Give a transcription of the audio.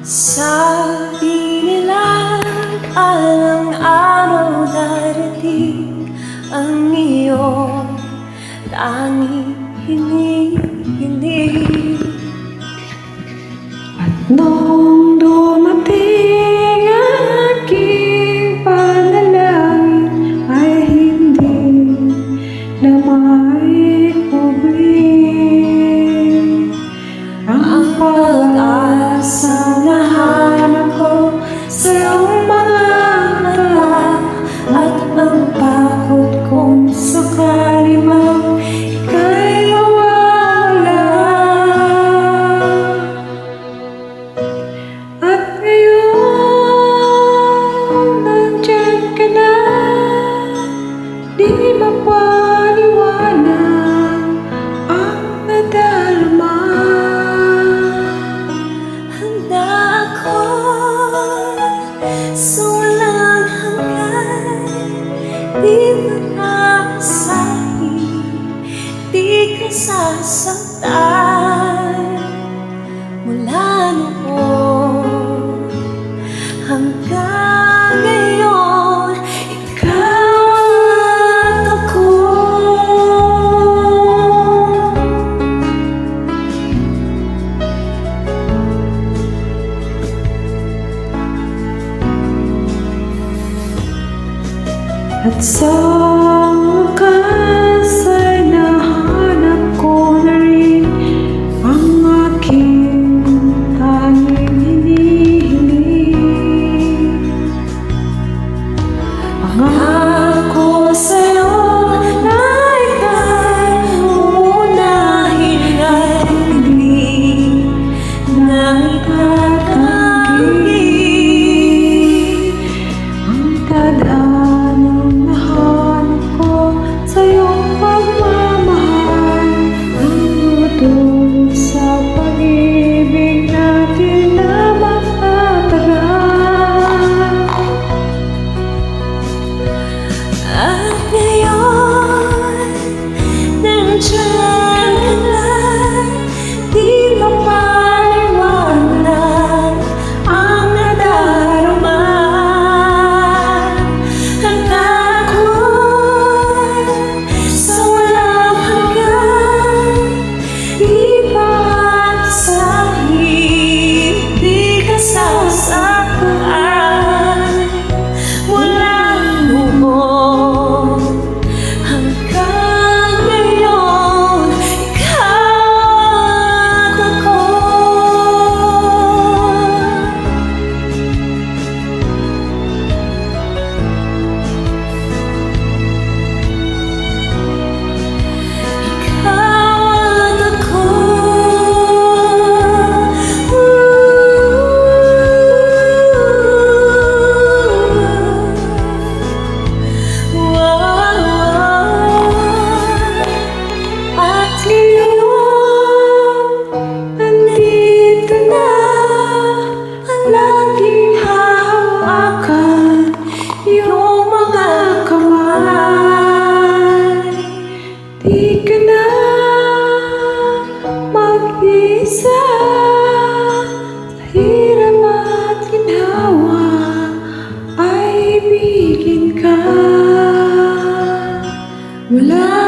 Sabi nila alang araw darating ang iyong tanging hinihiling. At nung dumating ang aking panalangin ay hindi na maikubli ang pag-asa na hanap ko sa iyong mga mata at ang takot kung sakali mang ika'y mawawala. At ngayon nandiyan ka na, di mapaliwanag ang nadarama. So walang hanggan, di makasahin, di ka sasaktan. Mula noon hanggang ngayon, ikaw at ako. At sa wakas ay nahanap ko na rin ang aking tanging hinihiling. Pangako sa'yo na ika'y uunahin at hindi na itatanggi ang tadhana. Sa pag-ibig natin na magtatagal. At ngayon nandiyan ka na, di mapaliwanag ang nadarama. Ang takot sa walang hanggan, di makasahin, di ka sasaktan. Mula noon hanggang ngayon, ikaw at ako. Di ka na mag-isa sa hirap at ginawa, ay ibigin ka. Wala